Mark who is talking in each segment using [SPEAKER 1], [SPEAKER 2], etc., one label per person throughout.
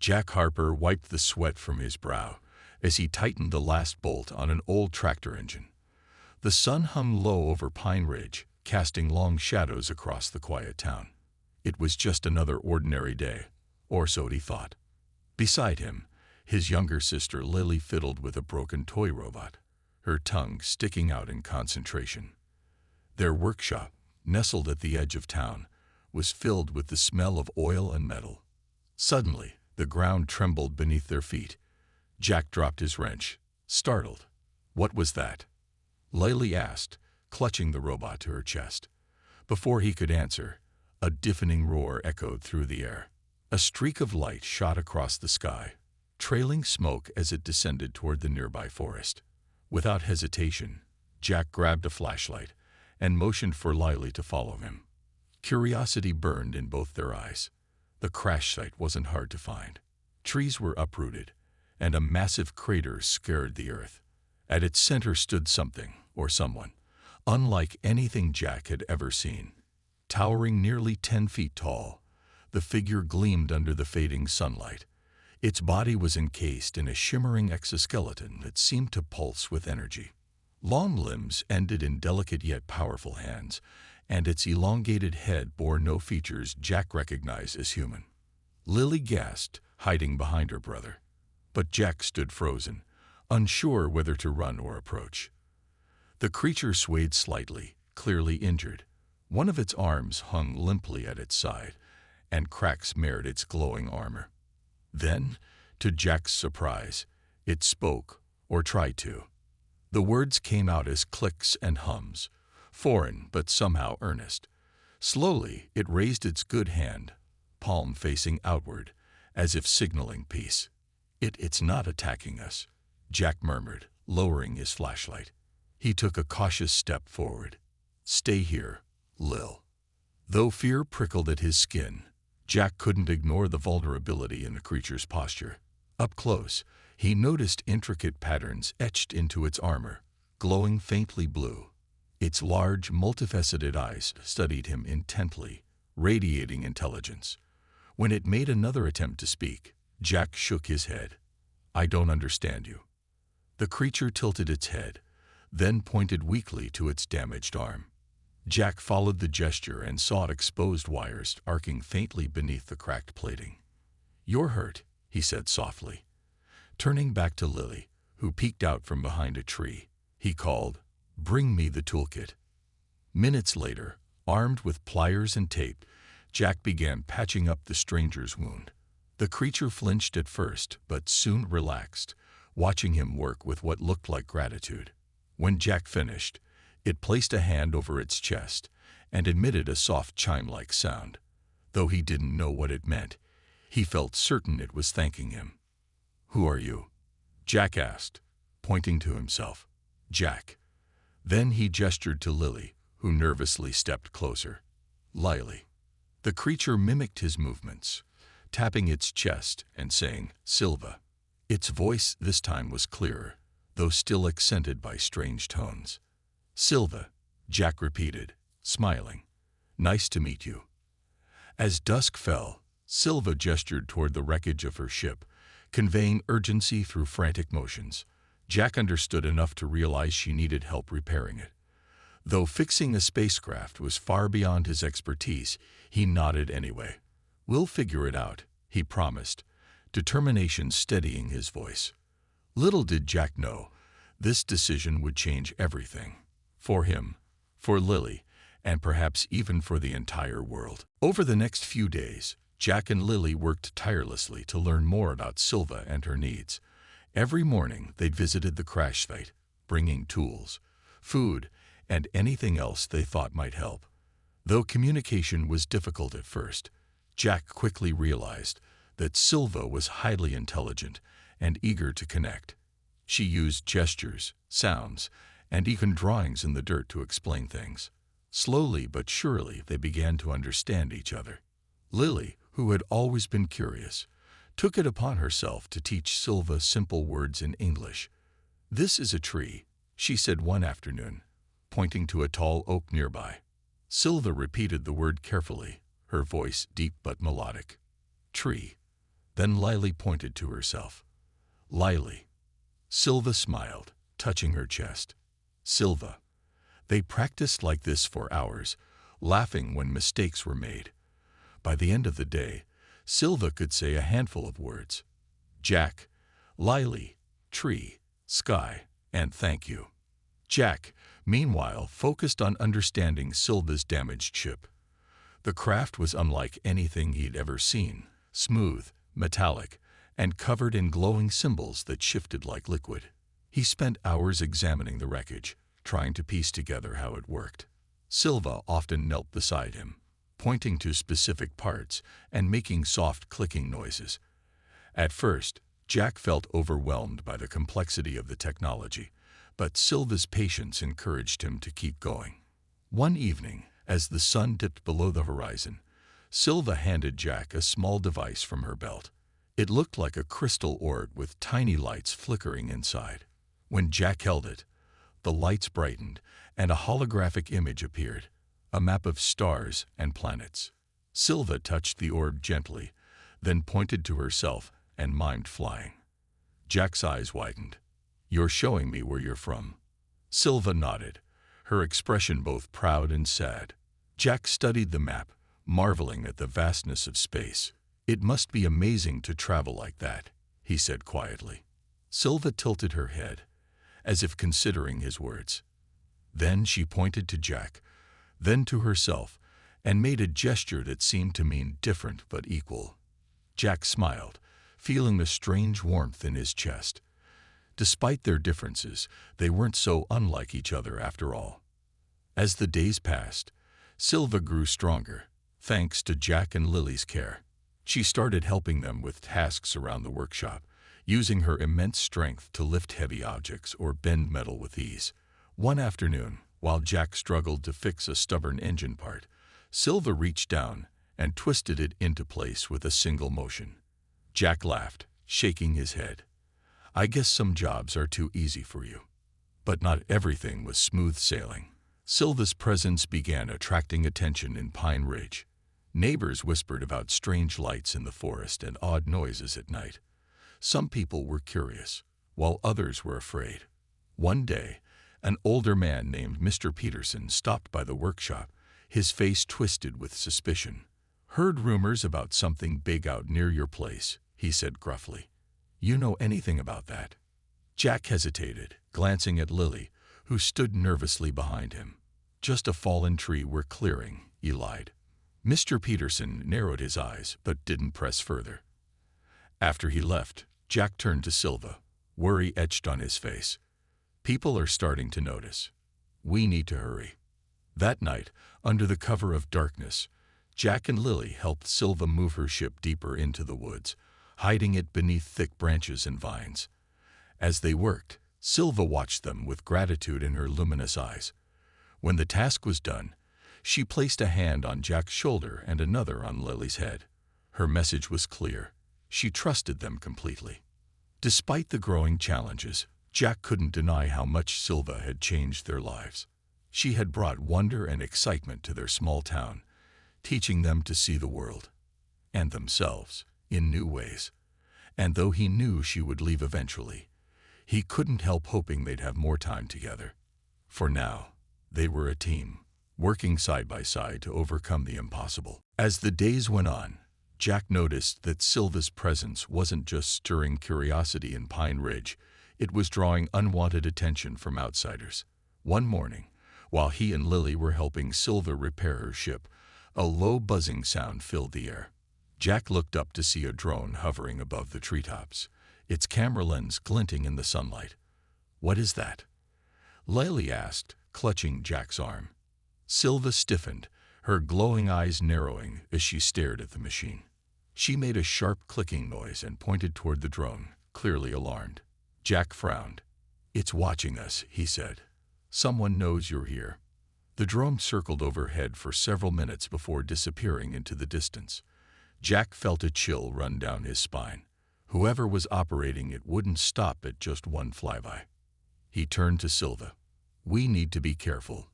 [SPEAKER 1] Jack Harper wiped the sweat from his brow as he tightened the last bolt on an old tractor engine. The sun hung low over Pine Ridge, casting long shadows across the quiet town. It was just another ordinary day, or so he thought. Beside him, his younger sister Lily fiddled with a broken toy robot, her tongue sticking out in concentration. Their workshop, nestled at the edge of town, was filled with the smell of oil and metal. Suddenly, the ground trembled beneath their feet. Jack dropped his wrench, startled. "What was that?" Lily asked, clutching the robot to her chest. Before he could answer, a deafening roar echoed through the air. A streak of light shot across the sky, trailing smoke as it descended toward the nearby forest. Without hesitation, Jack grabbed a flashlight and motioned for Lily to follow him. Curiosity burned in both their eyes. The crash site wasn't hard to find. Trees were uprooted, and a massive crater scared the earth. At its center stood something, or someone, unlike anything Jack had ever seen. Towering nearly 10 feet tall, the figure gleamed under the fading sunlight. Its body was encased in a shimmering exoskeleton that seemed to pulse with energy. Long limbs ended in delicate yet powerful hands, and its elongated head bore no features Jack recognized as human. Lily gasped, hiding behind her brother. But Jack stood frozen, unsure whether to run or approach. The creature swayed slightly, clearly injured. One of its arms hung limply at its side, and cracks marred its glowing armor. Then, to Jack's surprise, it spoke, or tried to. The words came out as clicks and hums, foreign but somehow earnest. Slowly, it raised its good hand, palm facing outward, as if signaling peace. It's not attacking us," Jack murmured, lowering his flashlight. He took a cautious step forward. "Stay here, Lil." Though fear prickled at his skin, Jack couldn't ignore the vulnerability in the creature's posture. Up close, he noticed intricate patterns etched into its armor, glowing faintly blue. Its large, multifaceted eyes studied him intently, radiating intelligence. When it made another attempt to speak, Jack shook his head. "I don't understand you." The creature tilted its head, then pointed weakly to its damaged arm. Jack followed the gesture and saw exposed wires arcing faintly beneath the cracked plating. "You're hurt," he said softly. Turning back to Lily, who peeked out from behind a tree, he called, "Bring me the toolkit." Minutes later, armed with pliers and tape, Jack began patching up the stranger's wound. The creature flinched at first, but soon relaxed, watching him work with what looked like gratitude. When Jack finished, it placed a hand over its chest and emitted a soft chime-like sound. Though he didn't know what it meant, he felt certain it was thanking him. "Who are you?" Jack asked, pointing to himself. "Jack." Then he gestured to Lily, who nervously stepped closer. "Lily." The creature mimicked his movements, tapping its chest and saying, "Silva." Its voice this time was clearer, though still accented by strange tones. "Silva," Jack repeated, smiling. "Nice to meet you." As dusk fell, Silva gestured toward the wreckage of her ship, conveying urgency through frantic motions. Jack understood enough to realize she needed help repairing it. Though fixing a spacecraft was far beyond his expertise, he nodded anyway. "We'll figure it out," he promised, determination steadying his voice. Little did Jack know, this decision would change everything. For him, for Lily, and perhaps even for the entire world. Over the next few days, Jack and Lily worked tirelessly to learn more about Silva and her needs. Every morning they visited the crash site, bringing tools, food, and anything else they thought might help. Though communication was difficult at first, Jack quickly realized that Silva was highly intelligent and eager to connect. She used gestures, sounds, and even drawings in the dirt to explain things. Slowly but surely they began to understand each other. Lily, who had always been curious, took it upon herself to teach Silva simple words in English. "This is a tree," she said one afternoon, pointing to a tall oak nearby. Silva repeated the word carefully, her voice deep but melodic. "Tree." Then Lily pointed to herself. Lily. Silva smiled, touching her chest. Silva. They practiced like this for hours, laughing when mistakes were made. By the end of the day, Silva could say a handful of words. Jack, Lily, tree, sky, and thank you. Jack, meanwhile, focused on understanding Silva's damaged ship. The craft was unlike anything he'd ever seen, smooth, metallic, and covered in glowing symbols that shifted like liquid. He spent hours examining the wreckage, trying to piece together how it worked. Silva often knelt beside him, pointing to specific parts and making soft clicking noises. At first, Jack felt overwhelmed by the complexity of the technology, but Silva's patience encouraged him to keep going. One evening, as the sun dipped below the horizon, Silva handed Jack a small device from her belt. It looked like a crystal orb with tiny lights flickering inside. When Jack held it, the lights brightened and a holographic image appeared, a map of stars and planets. Silva touched the orb gently, then pointed to herself and mimed flying. Jack's eyes widened. You're showing me where you're from. Silva nodded, her expression both proud and sad. Jack studied the map, marveling at the vastness of space. It must be amazing to travel like that, he said quietly. Silva tilted her head, as if considering his words. Then she pointed to Jack, then to herself, and made a gesture that seemed to mean different but equal. Jack smiled, feeling the strange warmth in his chest. Despite their differences, they weren't so unlike each other after all. As the days passed, Silva grew stronger, thanks to Jack and Lily's care. She started helping them with tasks around the workshop, using her immense strength to lift heavy objects or bend metal with ease. One afternoon, while Jack struggled to fix a stubborn engine part, Silva reached down and twisted it into place with a single motion. Jack laughed, shaking his head. I guess some jobs are too easy for you. But not everything was smooth sailing. Silva's presence began attracting attention in Pine Ridge. Neighbors whispered about strange lights in the forest and odd noises at night. Some people were curious, while others were afraid. One day, an older man named Mr. Peterson stopped by the workshop, his face twisted with suspicion. Heard rumors about something big out near your place, he said gruffly. You know anything about that? Jack hesitated, glancing at Lily, who stood nervously behind him. Just a fallen tree we're clearing, he lied. Mr. Peterson narrowed his eyes, but didn't press further. After he left, Jack turned to Silva, worry etched on his face. People are starting to notice. We need to hurry. That night, under the cover of darkness, Jack and Lily helped Silva move her ship deeper into the woods, hiding it beneath thick branches and vines. As they worked, Silva watched them with gratitude in her luminous eyes. When the task was done, she placed a hand on Jack's shoulder and another on Lily's head. Her message was clear. She trusted them completely. Despite the growing challenges, Jack couldn't deny how much Silva had changed their lives. She had brought wonder and excitement to their small town, teaching them to see the world and themselves in new ways. And though he knew she would leave eventually, he couldn't help hoping they'd have more time together. For now, they were a team, working side by side to overcome the impossible. As the days went on, Jack noticed that Silva's presence wasn't just stirring curiosity in Pine Ridge, it was drawing unwanted attention from outsiders. One morning, while he and Lily were helping Silva repair her ship, a low buzzing sound filled the air. Jack looked up to see a drone hovering above the treetops, its camera lens glinting in the sunlight. What is that? Lily asked, clutching Jack's arm. Silva stiffened, her glowing eyes narrowing as she stared at the machine. She made a sharp clicking noise and pointed toward the drone, clearly alarmed. Jack frowned. It's watching us, he said. Someone knows you're here. The drone circled overhead for several minutes before disappearing into the distance. Jack felt a chill run down his spine. Whoever was operating it wouldn't stop at just one flyby. He turned to Silva. We need to be careful.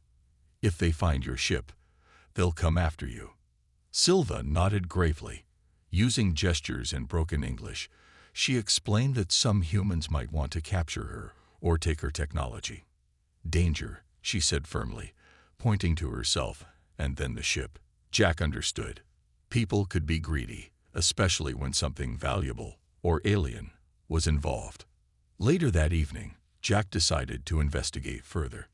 [SPEAKER 1] If they find your ship, they'll come after you. Silva nodded gravely. Using gestures and broken English, she explained that some humans might want to capture her or take her technology. Danger, she said firmly, pointing to herself and then the ship. Jack understood. People could be greedy, especially when something valuable or alien was involved. Later that evening, Jack decided to investigate further.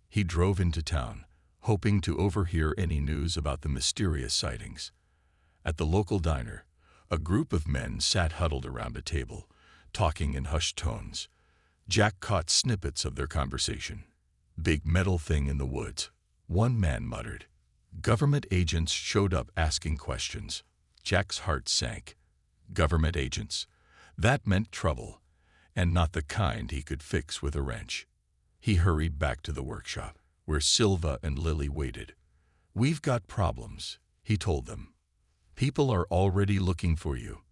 [SPEAKER 1] He drove into town, hoping to overhear any news about the mysterious sightings. At the local diner, a group of men sat huddled around a table, talking in hushed tones. Jack caught snippets of their conversation. "Big metal thing in the woods," one man muttered. Government agents showed up asking questions. Jack's heart sank. Government agents. That meant trouble, and not the kind he could fix with a wrench. He hurried back to the workshop, where Silva and Lily waited. "We've got problems," he told them. "People are already looking for you.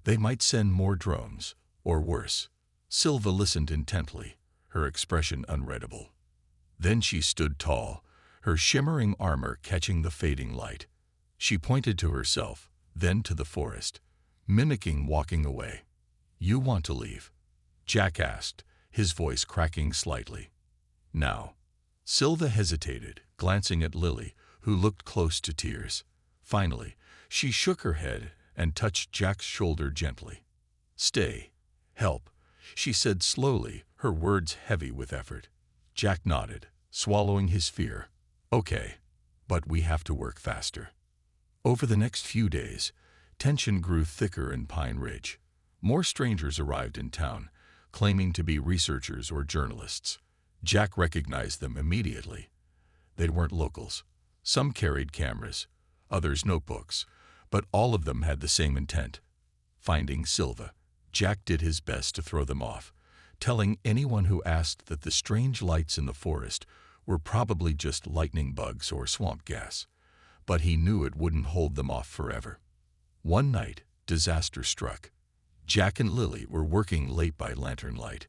[SPEAKER 1] They might send more drones, or worse." Silva listened intently, her expression unreadable. Then she stood tall, her shimmering armor catching the fading light. She pointed to herself, then to the forest, mimicking walking away. "You want to leave?" Jack asked, his voice cracking slightly. "Now." Silva hesitated, glancing at Lily, who looked close to tears. Finally, she shook her head and touched Jack's shoulder gently. "Stay. Help," she said slowly, her words heavy with effort. Jack nodded, swallowing his fear. "Okay, but we have to work faster." Over the next few days, tension grew thicker in Pine Ridge. More strangers arrived in town, claiming to be researchers or journalists. Jack recognized them immediately. They weren't locals. Some carried cameras, others notebooks, but all of them had the same intent: finding Silva. Jack did his best to throw them off, telling anyone who asked that the strange lights in the forest were probably just lightning bugs or swamp gas, but he knew it wouldn't hold them off forever. One night, disaster struck. Jack and Lily were working late by lantern light,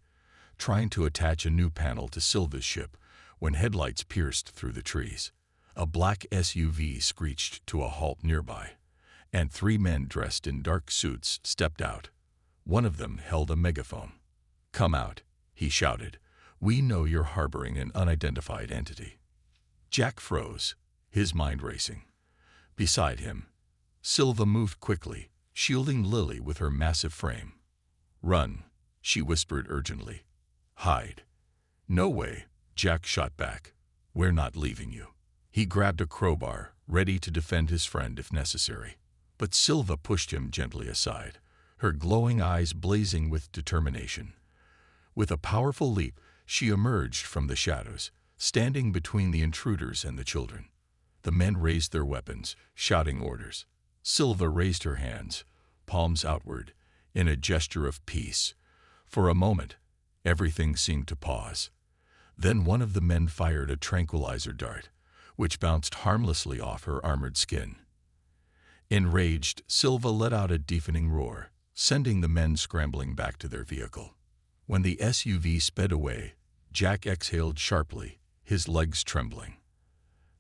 [SPEAKER 1] trying to attach a new panel to Silva's ship when headlights pierced through the trees. A black SUV screeched to a halt nearby, and 3 men dressed in dark suits stepped out. One of them held a megaphone. "Come out," he shouted. "We know you're harboring an unidentified entity." Jack froze, his mind racing. Beside him, Silva moved quickly, shielding Lily with her massive frame. "Run," she whispered urgently. "Hide." "No way," Jack shot back. "We're not leaving you." He grabbed a crowbar, ready to defend his friend if necessary. But Silva pushed him gently aside, her glowing eyes blazing with determination. With a powerful leap, she emerged from the shadows, standing between the intruders and the children. The men raised their weapons, shouting orders. Silva raised her hands, palms outward, in a gesture of peace. For a moment, everything seemed to pause. Then one of the men fired a tranquilizer dart, which bounced harmlessly off her armored skin. Enraged, Silva let out a deafening roar, sending the men scrambling back to their vehicle. When the SUV sped away, Jack exhaled sharply, his legs trembling.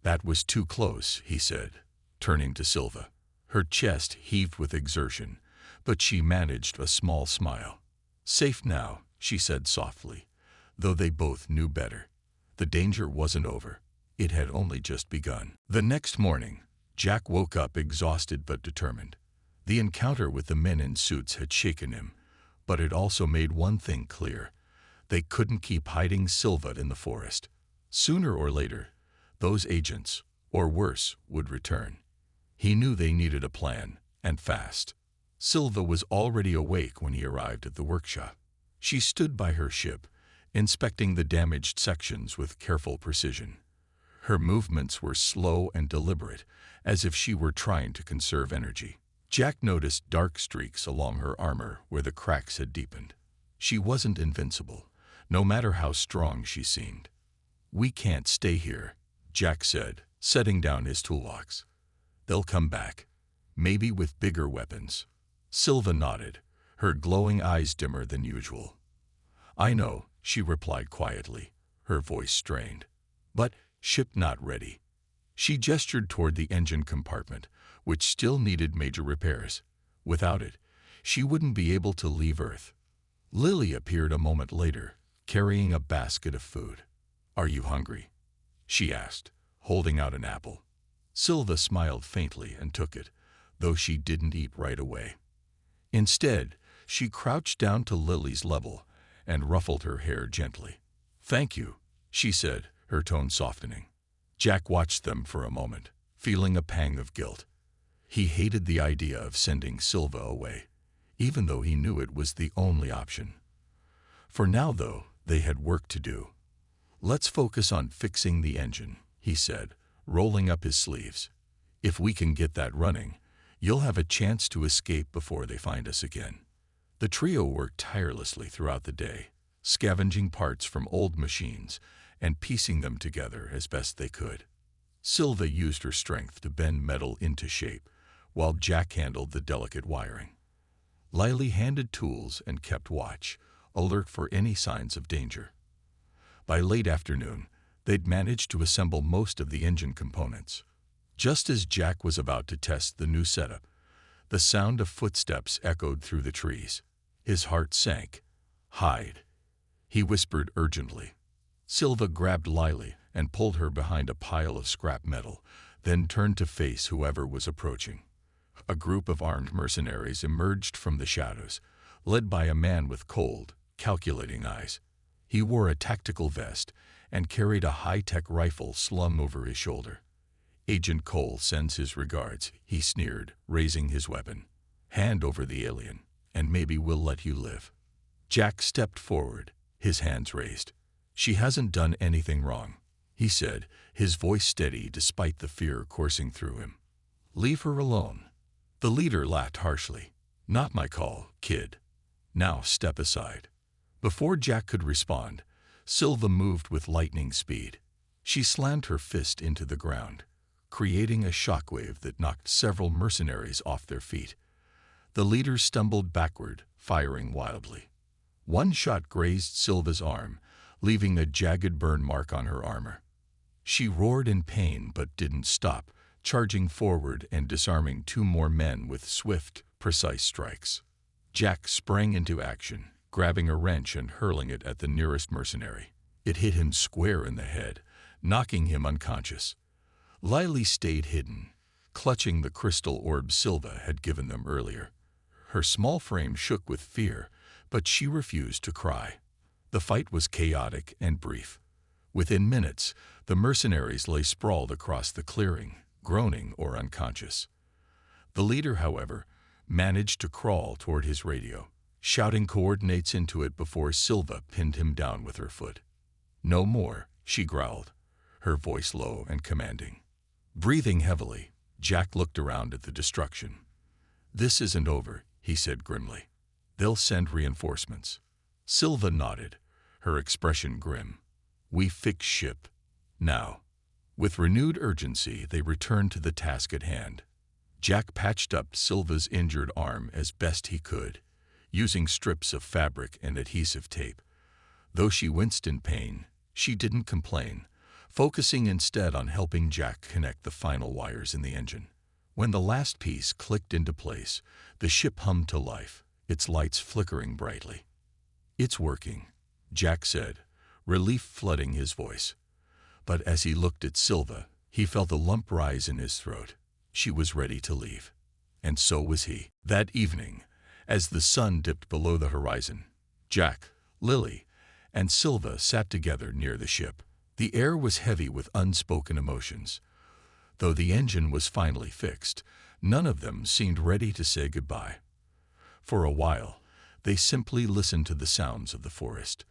[SPEAKER 1] "That was too close," he said, turning to Silva. Her chest heaved with exertion, but she managed a small smile. "Safe now," she said softly, though they both knew better. The danger wasn't over. It had only just begun. The next morning, Jack woke up exhausted but determined. The encounter with the men in suits had shaken him, but it also made one thing clear: they couldn't keep hiding Silva in the forest. Sooner or later, those agents, or worse, would return. He knew they needed a plan, and fast. Silva was already awake when he arrived at the workshop. She stood by her ship, inspecting the damaged sections with careful precision. Her movements were slow and deliberate, as if she were trying to conserve energy. Jack noticed dark streaks along her armor where the cracks had deepened. She wasn't invincible, no matter how strong she seemed. "We can't stay here," Jack said, setting down his toolbox. "They'll come back, maybe with bigger weapons." Silva nodded, her glowing eyes dimmer than usual. "I know," she replied quietly, her voice strained. "But ship not ready." She gestured toward the engine compartment, which still needed major repairs. Without it, she wouldn't be able to leave Earth. Lily appeared a moment later, carrying a basket of food. "Are you hungry?" she asked, holding out an apple. Silva smiled faintly and took it, though she didn't eat right away. Instead, she crouched down to Lily's level and ruffled her hair gently. "Thank you," she said, her tone softening. Jack watched them for a moment, feeling a pang of guilt. He hated the idea of sending Silva away, even though he knew it was the only option. For now, though, they had work to do. "Let's focus on fixing the engine," he said, rolling up his sleeves. "If we can get that running, you'll have a chance to escape before they find us again." The trio worked tirelessly throughout the day, scavenging parts from old machines and piecing them together as best they could. Silva used her strength to bend metal into shape, while Jack handled the delicate wiring. Lily handed tools and kept watch, alert for any signs of danger. By late afternoon, they'd managed to assemble most of the engine components. Just as Jack was about to test the new setup, the sound of footsteps echoed through the trees. His heart sank. "Hide," he whispered urgently. Silva grabbed Lily and pulled her behind a pile of scrap metal, then turned to face whoever was approaching. A group of armed mercenaries emerged from the shadows, led by a man with cold, calculating eyes. He wore a tactical vest and carried a high-tech rifle slung over his shoulder. "Agent Cole sends his regards," he sneered, raising his weapon. "Hand over the alien, and maybe we'll let you live." Jack stepped forward, his hands raised. "She hasn't done anything wrong," he said, his voice steady despite the fear coursing through him. "Leave her alone." The leader laughed harshly. "Not my call, kid. Now step aside." Before Jack could respond, Silva moved with lightning speed. She slammed her fist into the ground, creating a shockwave that knocked several mercenaries off their feet. The leader stumbled backward, firing wildly. One shot grazed Silva's arm, leaving a jagged burn mark on her armor. She roared in pain but didn't stop, charging forward and disarming two more men with swift, precise strikes. Jack sprang into action, grabbing a wrench and hurling it at the nearest mercenary. It hit him square in the head, knocking him unconscious. Lily stayed hidden, clutching the crystal orb Silva had given them earlier. Her small frame shook with fear, but she refused to cry. The fight was chaotic and brief. Within minutes, the mercenaries lay sprawled across the clearing, groaning or unconscious. The leader, however, managed to crawl toward his radio, shouting coordinates into it before Silva pinned him down with her foot. "No more," she growled, her voice low and commanding. Breathing heavily, Jack looked around at the destruction. "This isn't over," he said grimly. "They'll send reinforcements." Silva nodded, her expression grim. "We fix ship. Now." With renewed urgency, they returned to the task at hand. Jack patched up Silva's injured arm as best he could, using strips of fabric and adhesive tape. Though she winced in pain, she didn't complain, focusing instead on helping Jack connect the final wires in the engine. When the last piece clicked into place, the ship hummed to life, its lights flickering brightly. "It's working," Jack said, relief flooding his voice. But as he looked at Silva, he felt a lump rise in his throat. She was ready to leave. And so was he. That evening, as the sun dipped below the horizon, Jack, Lily, and Silva sat together near the ship. The air was heavy with unspoken emotions. Though the engine was finally fixed, none of them seemed ready to say goodbye. For a while, they simply listened to the sounds of the forest,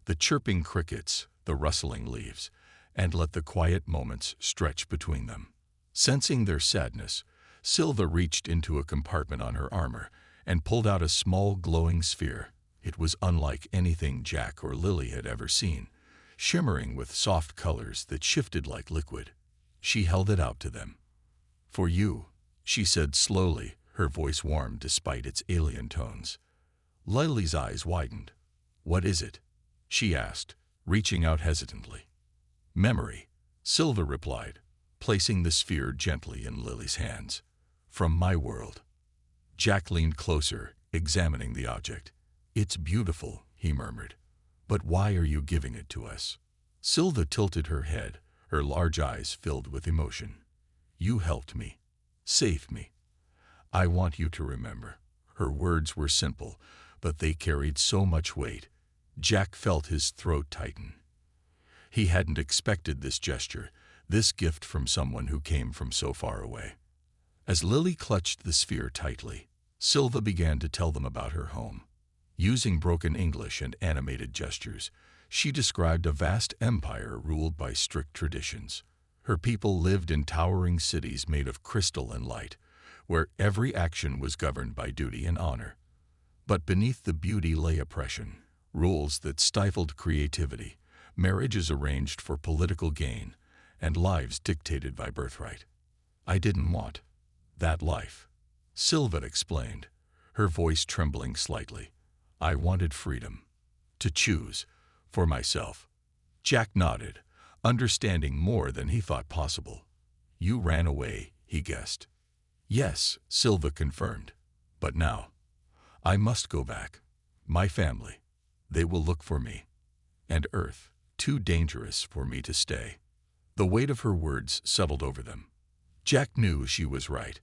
[SPEAKER 1] the chirping crickets, the rustling leaves, and let the quiet moments stretch between them. Sensing their sadness, Silva reached into a compartment on her armor and pulled out a small glowing sphere. It was unlike anything Jack or Lily had ever seen, shimmering with soft colors that shifted like liquid. She held it out to them. "For you," she said slowly, her voice warm despite its alien tones. Lily's eyes widened. "What is it?" she asked, reaching out hesitantly. "Memory," Silva replied, placing the sphere gently in Lily's hands. "From my world." Jack leaned closer, examining the object. "It's beautiful," he murmured. "But why are you giving it to us?" Silva tilted her head, her large eyes filled with emotion. "You helped me. Saved me. I want you to remember." Her words were simple, but they carried so much weight. Jack felt his throat tighten. He hadn't expected this gesture, this gift from someone who came from so far away. As Lily clutched the sphere tightly, Silva began to tell them about her home. Using broken English and animated gestures, she described a vast empire ruled by strict traditions. Her people lived in towering cities made of crystal and light, where every action was governed by duty and honor. But beneath the beauty lay oppression, rules that stifled creativity, marriages arranged for political gain, and lives dictated by birthright. "I didn't want that life," Silva explained, her voice trembling slightly. "I wanted freedom, to choose for myself." Jack nodded, understanding more than he thought possible. "You ran away," he guessed. "Yes," Silva confirmed. "But now, I must go back. My family, they will look for me. And Earth, too dangerous for me to stay." The weight of her words settled over them. Jack knew she was right.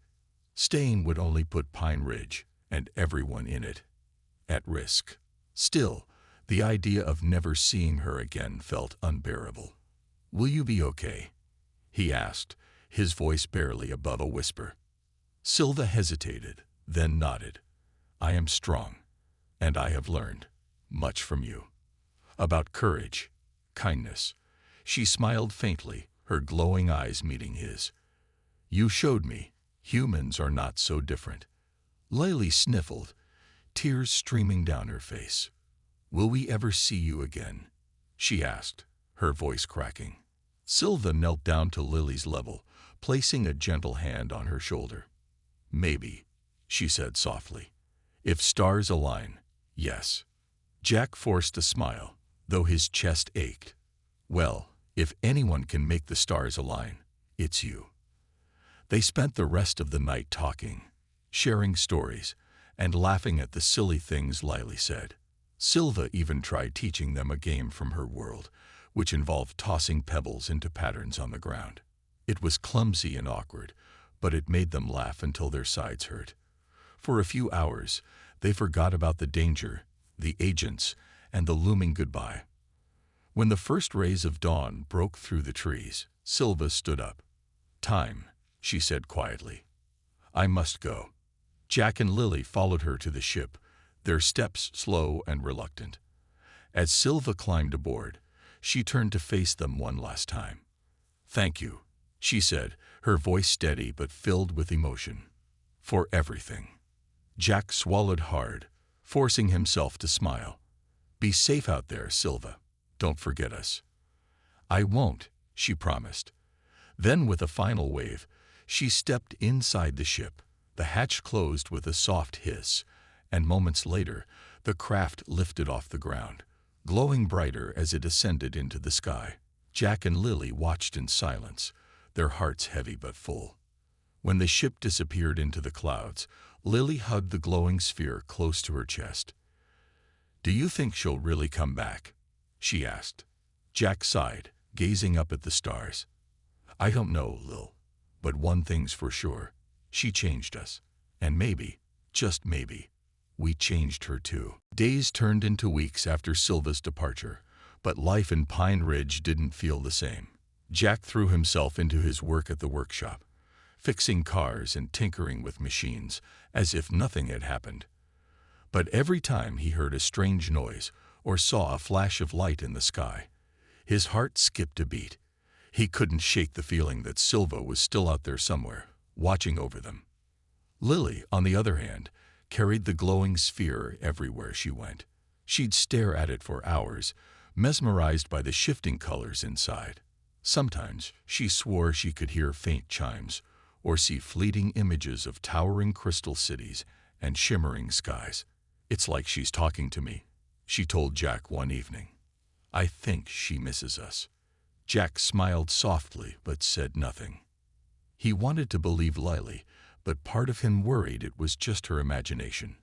[SPEAKER 1] Staying would only put Pine Ridge, and everyone in it, at risk. Still, the idea of never seeing her again felt unbearable. "Will you be okay?" he asked, his voice barely above a whisper. Silva hesitated, then nodded. "I am strong, and I have learned much from you. About courage, kindness." She smiled faintly, her glowing eyes meeting his. "You showed me humans are not so different." Lily sniffled, tears streaming down her face. "Will we ever see you again?" she asked, her voice cracking. Silva knelt down to Lily's level, placing a gentle hand on her shoulder. "Maybe," she said softly. "If stars align, yes." Jack forced a smile, though his chest ached. "Well, if anyone can make the stars align, it's you." They spent the rest of the night talking, sharing stories, and laughing at the silly things Lily said. Silva even tried teaching them a game from her world, which involved tossing pebbles into patterns on the ground. It was clumsy and awkward, but it made them laugh until their sides hurt. For a few hours, they forgot about the danger, the agents, and the looming goodbye. When the first rays of dawn broke through the trees, Silva stood up. "Time," she said quietly. "I must go." Jack and Lily followed her to the ship, their steps slow and reluctant. As Silva climbed aboard, she turned to face them one last time. "Thank you," she said, her voice steady but filled with emotion. "For everything." Jack swallowed hard, forcing himself to smile. "Be safe out there, Silva. Don't forget us." "I won't," she promised. Then, with a final wave, she stepped inside the ship. The hatch closed with a soft hiss, and moments later, the craft lifted off the ground, glowing brighter as it ascended into the sky. Jack and Lily watched in silence, their hearts heavy but full. When the ship disappeared into the clouds, Lily hugged the glowing sphere close to her chest. "Do you think she'll really come back?" she asked. Jack sighed, gazing up at the stars. "I don't know, Lil, but one thing's for sure. She changed us. And maybe, just maybe, we changed her too." Days turned into weeks after Silva's departure, but life in Pine Ridge didn't feel the same. Jack threw himself into his work at the workshop, fixing cars and tinkering with machines as if nothing had happened. But every time he heard a strange noise or saw a flash of light in the sky, his heart skipped a beat. He couldn't shake the feeling that Silva was still out there somewhere, watching over them. Lily, on the other hand, carried the glowing sphere everywhere she went. She'd stare at it for hours, mesmerized by the shifting colors inside. Sometimes she swore she could hear faint chimes or see fleeting images of towering crystal cities and shimmering skies. "It's like she's talking to me," she told Jack one evening. "I think she misses us." Jack smiled softly but said nothing. He wanted to believe Lily, but part of him worried it was just her imagination.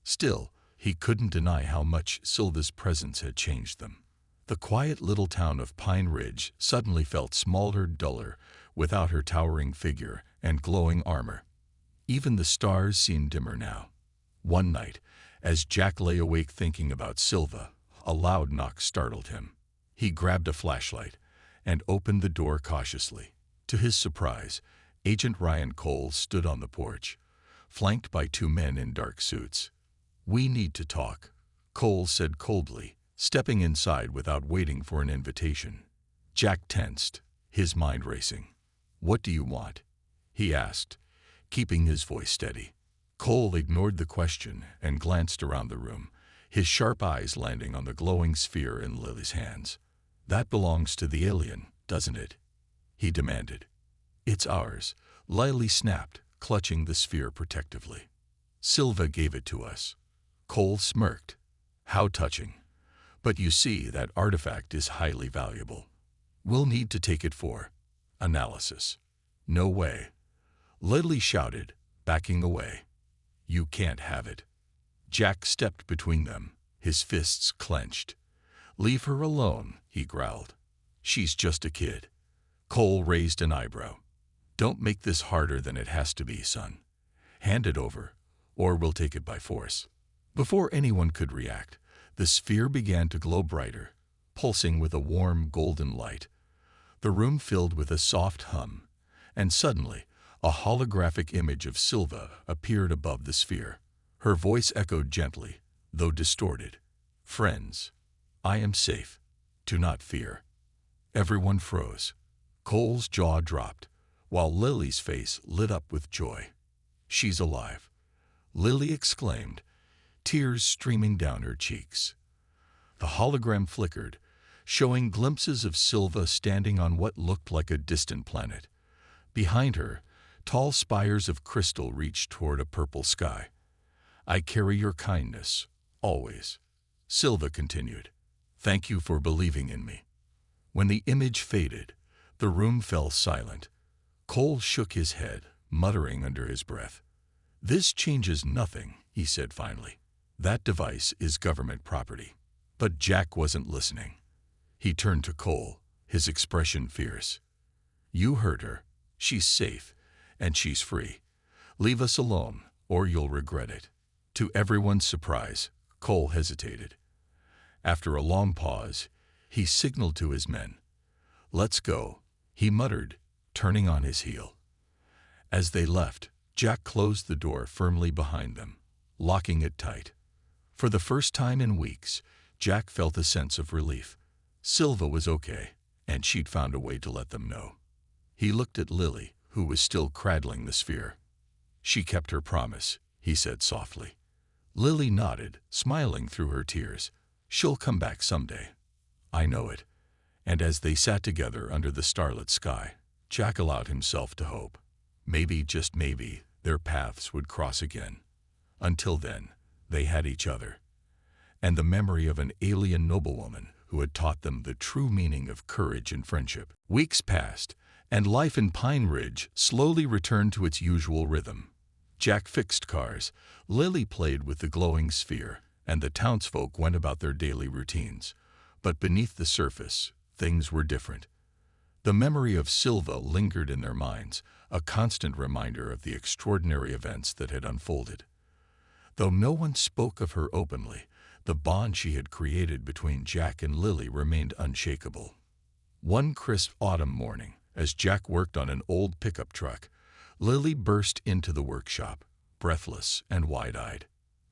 [SPEAKER 1] Still, he couldn't deny how much Silva's presence had changed them. The quiet little town of Pine Ridge suddenly felt smaller, duller, without her towering figure and glowing armor. Even the stars seemed dimmer now. One night, as Jack lay awake thinking about Silva, a loud knock startled him. He grabbed a flashlight and opened the door cautiously. To his surprise, Agent Ryan Cole stood on the porch, flanked by two men in dark suits. "We need to talk," Cole said coldly, stepping inside without waiting for an invitation. Jack tensed, his mind racing. "What do you want?" he asked, keeping his voice steady. Cole ignored the question and glanced around the room, his sharp eyes landing on the glowing sphere in Lily's hands. "That belongs to the alien, doesn't it?" he demanded. "It's ours," Lily snapped, clutching the sphere protectively. "Silva gave it to us." Cole smirked. "How touching. But you see, that artifact is highly valuable. We'll need to take it for analysis." "No way," Lily shouted, backing away. "You can't have it." Jack stepped between them, his fists clenched. "Leave her alone," he growled. "She's just a kid." Cole raised an eyebrow. "Don't make this harder than it has to be, son. Hand it over, or we'll take it by force." Before anyone could react, the sphere began to glow brighter, pulsing with a warm golden light. The room filled with a soft hum, and suddenly a holographic image of Silva appeared above the sphere. Her voice echoed gently, though distorted. "Friends, I am safe. Do not fear." Everyone froze. Cole's jaw dropped, while Lily's face lit up with joy. "She's alive," Lily exclaimed, tears streaming down her cheeks. The hologram flickered, showing glimpses of Silva standing on what looked like a distant planet. Behind her, tall spires of crystal reached toward a purple sky. "I carry your kindness, always," Silva continued. "Thank you for believing in me." When the image faded, the room fell silent. Cole shook his head, muttering under his breath. "This changes nothing," he said finally. "That device is government property." But Jack wasn't listening. He turned to Cole, his expression fierce. "You heard her. She's safe, and she's free. Leave us alone, or you'll regret it." To everyone's surprise, Cole hesitated. After a long pause, he signaled to his men. "Let's go," he muttered, turning on his heel. As they left, Jack closed the door firmly behind them, locking it tight. For the first time in weeks, Jack felt a sense of relief. Silva was okay, and she'd found a way to let them know. He looked at Lily, who was still cradling the sphere. "She kept her promise," he said softly. Lily nodded, smiling through her tears. "She'll come back someday. I know it." And as they sat together under the starlit sky, Jack allowed himself to hope. Maybe, just maybe, their paths would cross again. Until then, they had each other, and the memory of an alien noblewoman who had taught them the true meaning of courage and friendship. Weeks passed, and life in Pine Ridge slowly returned to its usual rhythm. Jack fixed cars, Lily played with the glowing sphere, and the townsfolk went about their daily routines. But beneath the surface, things were different. The memory of Silva lingered in their minds, a constant reminder of the extraordinary events that had unfolded. Though no one spoke of her openly, the bond she had created between Jack and Lily remained unshakable. One crisp autumn morning, as Jack worked on an old pickup truck, Lily burst into the workshop, breathless and wide-eyed.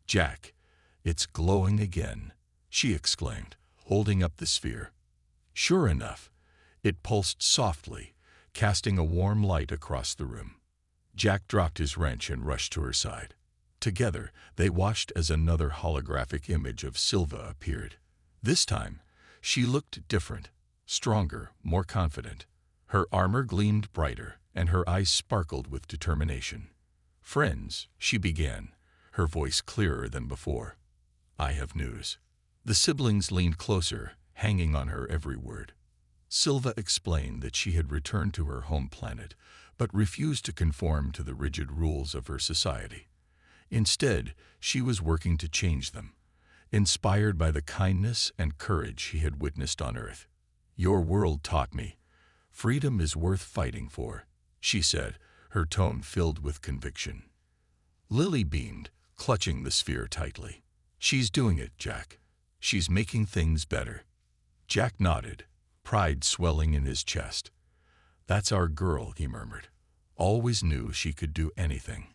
[SPEAKER 1] "Jack, it's glowing again," she exclaimed, holding up the sphere. Sure enough, it pulsed softly, casting a warm light across the room. Jack dropped his wrench and rushed to her side. Together, they watched as another holographic image of Silva appeared. This time, she looked different, stronger, more confident. Her armor gleamed brighter, and her eyes sparkled with determination. "Friends," she began, her voice clearer than before. "I have news." The siblings leaned closer, hanging on her every word. Silva explained that she had returned to her home planet, but refused to conform to the rigid rules of her society. Instead, she was working to change them, inspired by the kindness and courage she had witnessed on Earth. "Your world taught me. Freedom is worth fighting for," she said, her tone filled with conviction. Lily beamed, clutching the sphere tightly. "She's doing it, Jack. She's making things better." Jack nodded, pride swelling in his chest. "That's our girl," he murmured. "Always knew she could do anything."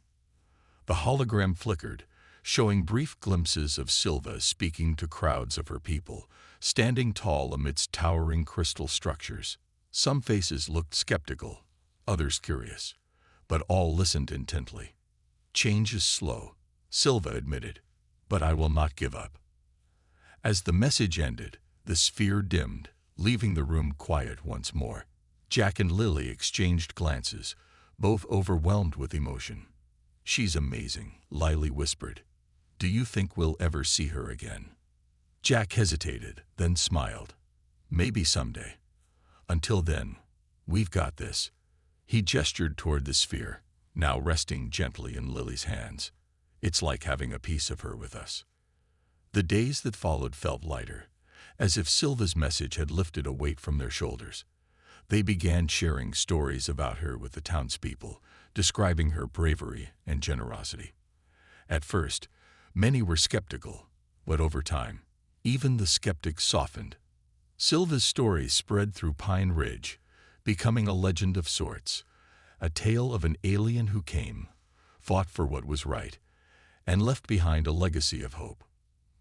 [SPEAKER 1] The hologram flickered, showing brief glimpses of Silva speaking to crowds of her people, standing tall amidst towering crystal structures. Some faces looked skeptical, others curious, but all listened intently. "Change is slow," Silva admitted, "but I will not give up." As the message ended, the sphere dimmed, leaving the room quiet once more. Jack and Lily exchanged glances, both overwhelmed with emotion. "She's amazing," Lily whispered. "Do you think we'll ever see her again?" Jack hesitated, then smiled. "Maybe someday. Until then, we've got this." He gestured toward the sphere, now resting gently in Lily's hands. "It's like having a piece of her with us." The days that followed felt lighter, as if Silva's message had lifted a weight from their shoulders. They began sharing stories about her with the townspeople, describing her bravery and generosity. At first, many were skeptical, but over time, even the skeptics softened. Silva's story spread through Pine Ridge, becoming a legend of sorts, a tale of an alien who came, fought for what was right, and left behind a legacy of hope.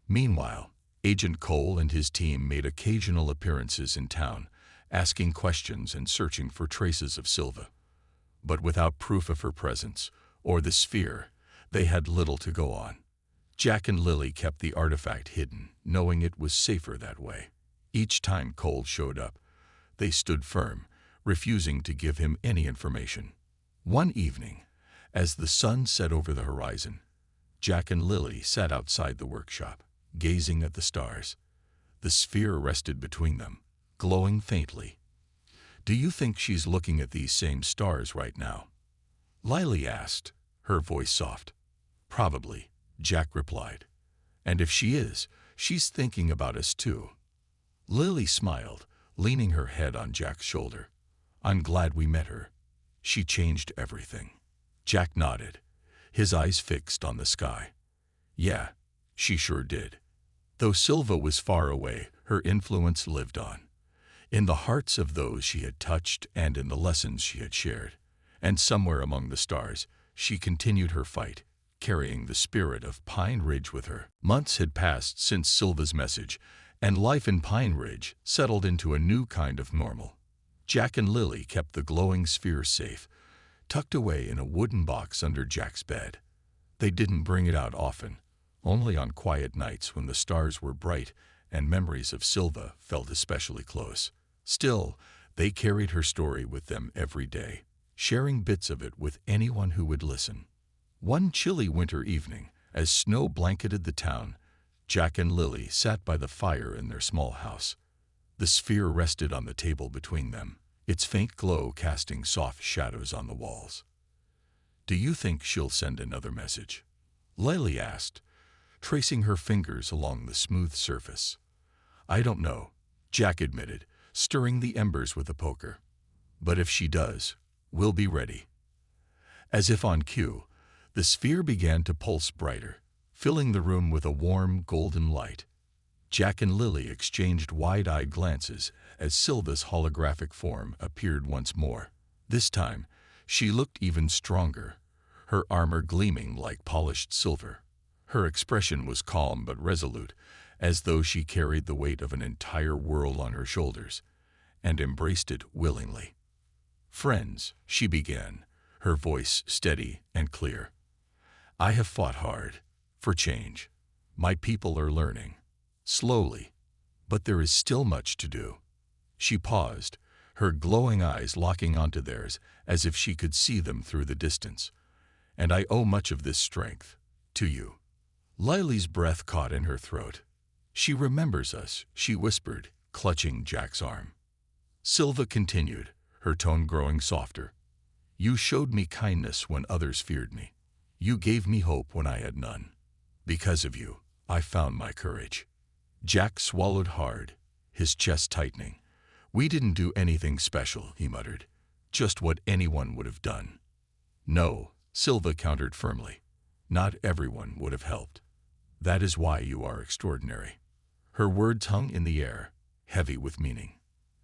[SPEAKER 1] Meanwhile, Agent Cole and his team made occasional appearances in town, asking questions and searching for traces of Silva. But without proof of her presence, or the sphere, they had little to go on. Jack and Lily kept the artifact hidden, knowing it was safer that way. Each time Cole showed up, they stood firm, refusing to give him any information. One evening, as the sun set over the horizon, Jack and Lily sat outside the workshop, gazing at the stars. The sphere rested between them, glowing faintly. "Do you think she's looking at these same stars right now?" Lily asked, her voice soft. "Probably," Jack replied. "And if she is, she's thinking about us too." Lily smiled, leaning her head on Jack's shoulder. "I'm glad we met her. She changed everything." Jack nodded, his eyes fixed on the sky. "Yeah, she sure did." Though Silva was far away, her influence lived on, in the hearts of those she had touched and in the lessons she had shared. And somewhere among the stars, she continued her fight, carrying the spirit of Pine Ridge with her. Months had passed since Silva's message, and life in Pine Ridge settled into a new kind of normal. Jack and Lily kept the glowing sphere safe, tucked away in a wooden box under Jack's bed. They didn't bring it out often, only on quiet nights when the stars were bright and memories of Silva felt especially close. Still, they carried her story with them every day, sharing bits of it with anyone who would listen. One chilly winter evening, as snow blanketed the town, Jack and Lily sat by the fire in their small house. The sphere rested on the table between them, its faint glow casting soft shadows on the walls. "Do you think she'll send another message?" Lily asked, tracing her fingers along the smooth surface. "I don't know," Jack admitted, stirring the embers with a poker. "But if she does, we'll be ready." As if on cue, the sphere began to pulse brighter, filling the room with a warm, golden light. Jack and Lily exchanged wide-eyed glances as Silva's holographic form appeared once more. This time, she looked even stronger, her armor gleaming like polished silver. Her expression was calm but resolute, as though she carried the weight of an entire world on her shoulders, and embraced it willingly. "Friends," she began, her voice steady and clear. "I have fought hard, for change. My people are learning. Slowly, but there is still much to do." She paused, her glowing eyes locking onto theirs as if she could see them through the distance. "And I owe much of this strength to you." Lily's breath caught in her throat. "She remembers us," she whispered, clutching Jack's arm. Silva continued, her tone growing softer. You showed me kindness when others feared me. You gave me hope when I had none. Because of you, I found my courage. Jack swallowed hard, his chest tightening. We didn't do anything special, he muttered. Just what anyone would have done. No, Silva countered firmly. Not everyone would have helped. That is why you are extraordinary. Her words hung in the air, heavy with meaning.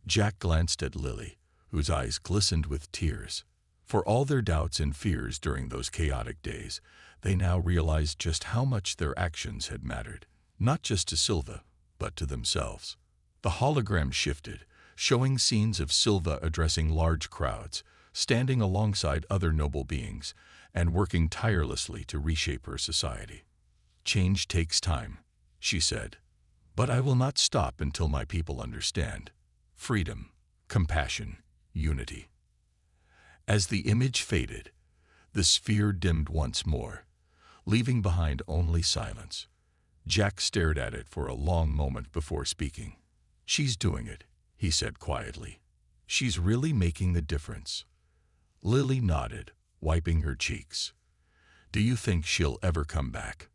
[SPEAKER 1] Jack glanced at Lily, whose eyes glistened with tears. For all their doubts and fears during those chaotic days, they now realized just how much their actions had mattered, not just to Silva, but to themselves. The hologram shifted, showing scenes of Silva addressing large crowds, standing alongside other noble beings, and working tirelessly to reshape her society. Change takes time, she said, but I will not stop until my people understand. Freedom, compassion, unity. As the image faded, the sphere dimmed once more, leaving behind only silence. Jack stared at it for a long moment before speaking. She's doing it, he said quietly. She's really making the difference. Lily nodded, wiping her cheeks. Do you think she'll ever come back?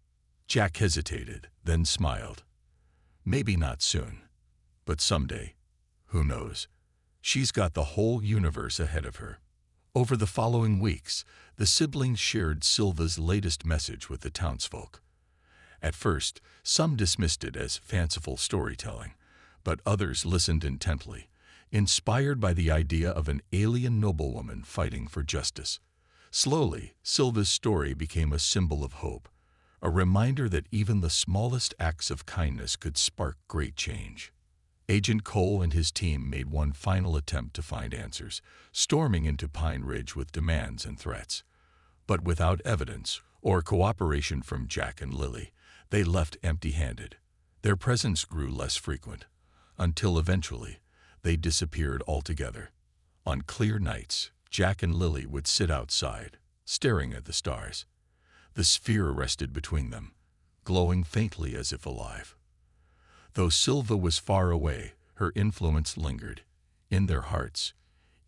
[SPEAKER 1] Jack hesitated, then smiled. Maybe not soon, but someday. Who knows? She's got the whole universe ahead of her. Over the following weeks, the siblings shared Silva's latest message with the townsfolk. At first, some dismissed it as fanciful storytelling, but others listened intently, inspired by the idea of an alien noblewoman fighting for justice. Slowly, Silva's story became a symbol of hope, a reminder that even the smallest acts of kindness could spark great change. Agent Cole and his team made one final attempt to find answers, storming into Pine Ridge with demands and threats. But without evidence or cooperation from Jack and Lily, they left empty-handed. Their presence grew less frequent, until eventually they disappeared altogether. On clear nights, Jack and Lily would sit outside, staring at the stars. The sphere rested between them, glowing faintly as if alive. Though Silva was far away, her influence lingered, in their hearts,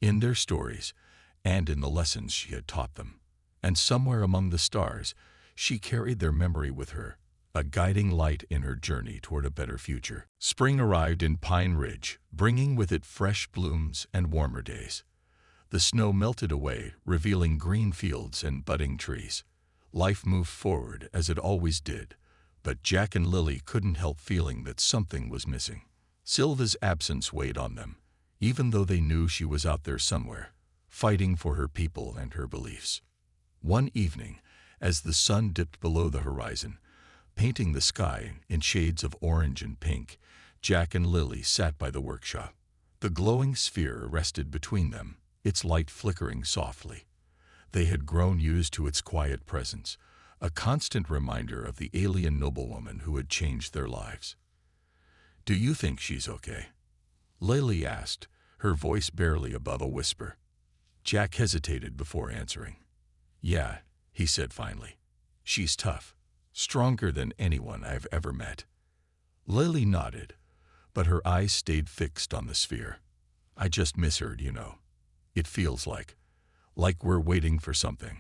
[SPEAKER 1] in their stories, and in the lessons she had taught them. And somewhere among the stars, she carried their memory with her, a guiding light in her journey toward a better future. Spring arrived in Pine Ridge, bringing with it fresh blooms and warmer days. The snow melted away, revealing green fields and budding trees. Life moved forward as it always did, but Jack and Lily couldn't help feeling that something was missing. Silva's absence weighed on them, even though they knew she was out there somewhere, fighting for her people and her beliefs. One evening, as the sun dipped below the horizon, painting the sky in shades of orange and pink, Jack and Lily sat by the workshop. The glowing sphere rested between them, its light flickering softly. They had grown used to its quiet presence, a constant reminder of the alien noblewoman who had changed their lives. Do you think she's okay? Lily asked, her voice barely above a whisper. Jack hesitated before answering. Yeah, he said finally. She's tough, stronger than anyone I've ever met. Lily nodded, but her eyes stayed fixed on the sphere. I just miss her, you know. It feels like we're waiting for something.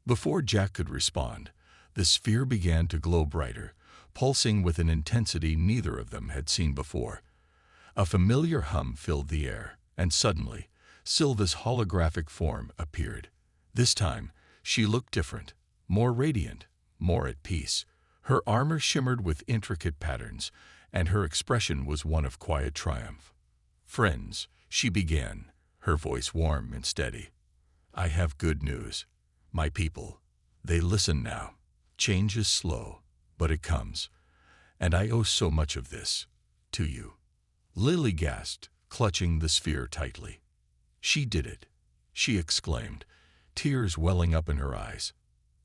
[SPEAKER 1] Before Jack could respond, the sphere began to glow brighter, pulsing with an intensity neither of them had seen before. A familiar hum filled the air, and suddenly, Silva's holographic form appeared. This time, she looked different, more radiant, more at peace. Her armor shimmered with intricate patterns, and her expression was one of quiet triumph. Friends, she began, her voice warm and steady. I have good news. My people, they listen now. Change is slow, but it comes. And I owe so much of this to you. Lily gasped, clutching the sphere tightly. She did it, she exclaimed, tears welling up in her eyes.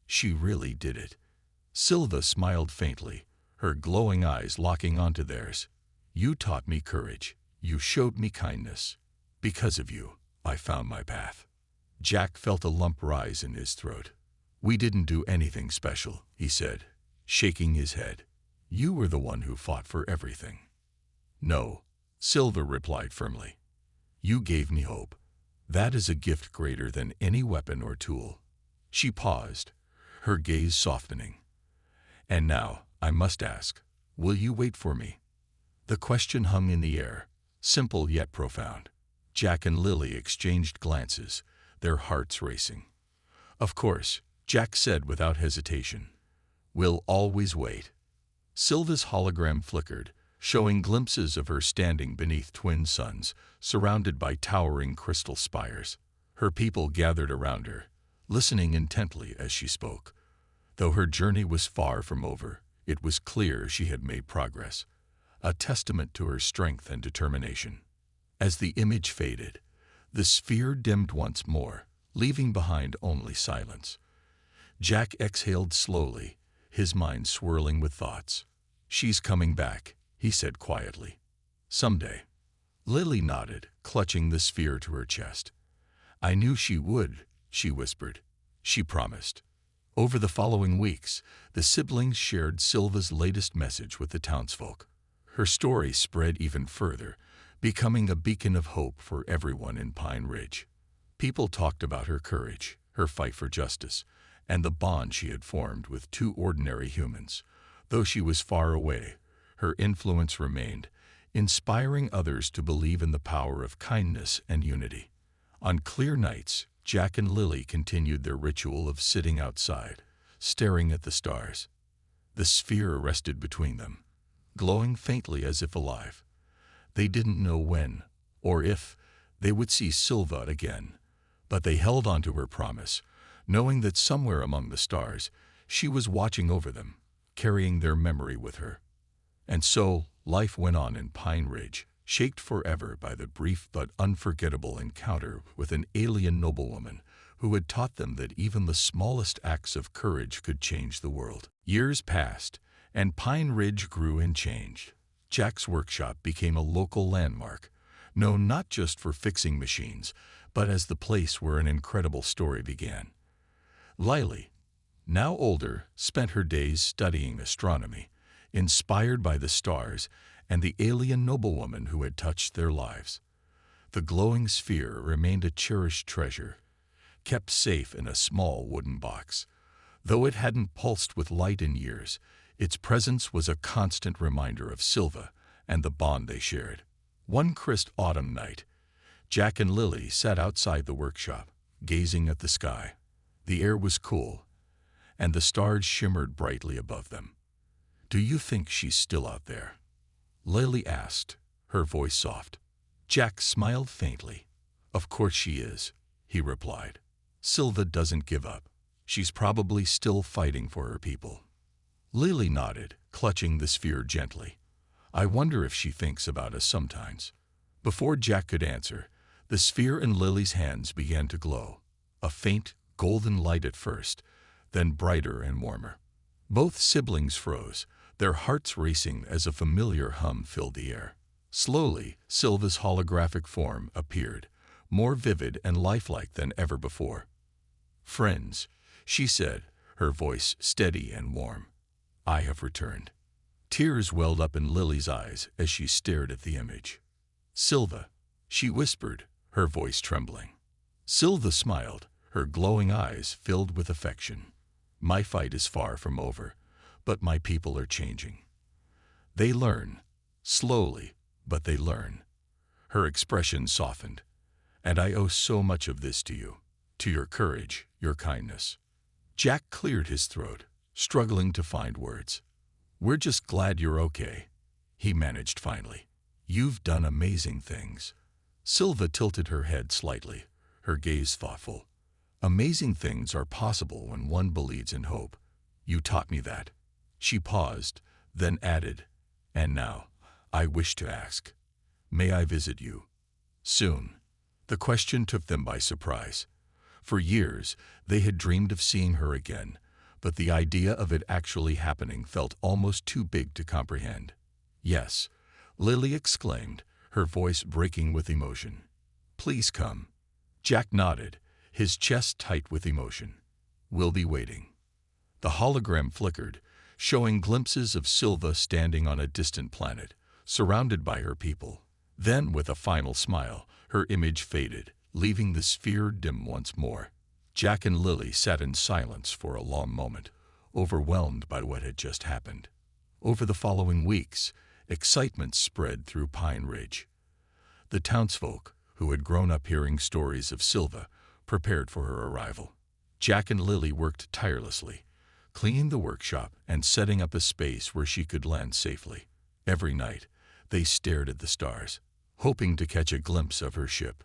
[SPEAKER 1] She really did it. Silva smiled faintly, her glowing eyes locking onto theirs. You taught me courage. You showed me kindness. Because of you, I found my path. Jack felt a lump rise in his throat. We didn't do anything special, he said, shaking his head. You were the one who fought for everything. No, Silva replied firmly. You gave me hope. That is a gift greater than any weapon or tool." She paused, her gaze softening. "And now, I must ask, will you wait for me?" The question hung in the air, simple yet profound. Jack and Lily exchanged glances, their hearts racing. "Of course," Jack said without hesitation. "We'll always wait." Silva's hologram flickered, showing glimpses of her standing beneath twin suns, surrounded by towering crystal spires. Her people gathered around her, listening intently as she spoke. Though her journey was far from over, it was clear she had made progress, a testament to her strength and determination. As the image faded, the sphere dimmed once more, leaving behind only silence. Jack exhaled slowly, his mind swirling with thoughts. "She's coming back," he said quietly. "Someday." Lily nodded, clutching the sphere to her chest. "I knew she would," she whispered. She promised. Over the following weeks, the siblings shared Silva's latest message with the townsfolk. Her story spread even further, becoming a beacon of hope for everyone in Pine Ridge. People talked about her courage, her fight for justice, and the bond she had formed with two ordinary humans. Though she was far away, her influence remained, inspiring others to believe in the power of kindness and unity. On clear nights, Jack and Lily continued their ritual of sitting outside, staring at the stars. The sphere rested between them, glowing faintly as if alive. They didn't know when, or if, they would see Silva again, but they held on to her promise, knowing that somewhere among the stars, she was watching over them, carrying their memory with her. And so, life went on in Pine Ridge, shaped forever by the brief but unforgettable encounter with an alien noblewoman who had taught them that even the smallest acts of courage could change the world. Years passed, and Pine Ridge grew and changed. Jack's workshop became a local landmark, known not just for fixing machines, but as the place where an incredible story began. Lily, now older, spent her days studying astronomy, inspired by the stars and the alien noblewoman who had touched their lives. The glowing sphere remained a cherished treasure, kept safe in a small wooden box. Though it hadn't pulsed with light in years, its presence was a constant reminder of Silva and the bond they shared. One crisp autumn night, Jack and Lily sat outside the workshop, gazing at the sky. The air was cool, and the stars shimmered brightly above them. "Do you think she's still out there?" Lily asked, her voice soft. Jack smiled faintly. "Of course she is," he replied. "Silva doesn't give up. She's probably still fighting for her people." Lily nodded, clutching the sphere gently. "I wonder if she thinks about us sometimes." Before Jack could answer, the sphere in Lily's hands began to glow, a faint, golden light at first, then brighter and warmer. Both siblings froze, their hearts racing as a familiar hum filled the air. Slowly, Silva's holographic form appeared, more vivid and lifelike than ever before. "Friends," she said, her voice steady and warm, "I have returned." Tears welled up in Lily's eyes as she stared at the image. "Silva," she whispered, her voice trembling. Silva smiled, her glowing eyes filled with affection. "My fight is far from over, but my people are changing. They learn, slowly, but they learn." Her expression softened. "And I owe so much of this to you, to your courage, your kindness." Jack cleared his throat, struggling to find words. "We're just glad you're okay," he managed finally. "You've done amazing things." Silva tilted her head slightly, her gaze thoughtful. "Amazing things are possible when one believes in hope. You taught me that." She paused, then added, "And now, I wish to ask, may I visit you?" "Soon." The question took them by surprise. For years, they had dreamed of seeing her again, but the idea of it actually happening felt almost too big to comprehend. "Yes," Lily exclaimed, her voice breaking with emotion. "Please come." Jack nodded, his chest tight with emotion. "We'll be waiting." The hologram flickered, showing glimpses of Silva standing on a distant planet, surrounded by her people. Then, with a final smile, her image faded, leaving the sphere dim once more. Jack and Lily sat in silence for a long moment, overwhelmed by what had just happened. Over the following weeks, excitement spread through Pine Ridge. The townsfolk, who had grown up hearing stories of Silva, prepared for her arrival. Jack and Lily worked tirelessly, cleaning the workshop and setting up a space where she could land safely. Every night, they stared at the stars, hoping to catch a glimpse of her ship.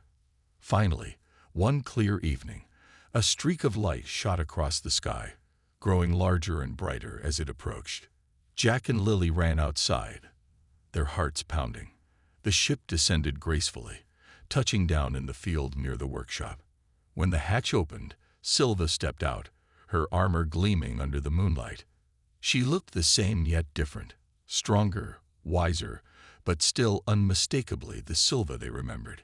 [SPEAKER 1] Finally, one clear evening, a streak of light shot across the sky, growing larger and brighter as it approached. Jack and Lily ran outside, their hearts pounding. The ship descended gracefully, touching down in the field near the workshop. When the hatch opened, Silva stepped out, her armor gleaming under the moonlight. She looked the same yet different, stronger, wiser, but still unmistakably the Silva they remembered.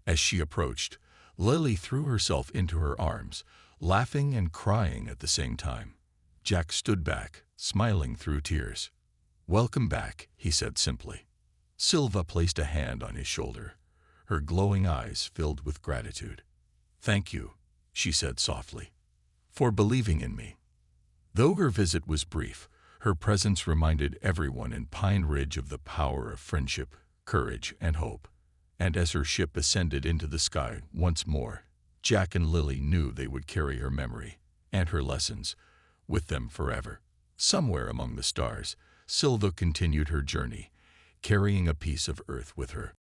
[SPEAKER 1] As she approached, Lily threw herself into her arms, laughing and crying at the same time. Jack stood back, smiling through tears. "Welcome back," he said simply. Silva placed a hand on his shoulder, her glowing eyes filled with gratitude. "Thank you," she said softly, "for believing in me." Though her visit was brief, her presence reminded everyone in Pine Ridge of the power of friendship, courage, and hope. And as her ship ascended into the sky once more, Jack and Lily knew they would carry her memory and her lessons with them forever. Somewhere among the stars, Silva continued her journey, carrying a piece of Earth with her.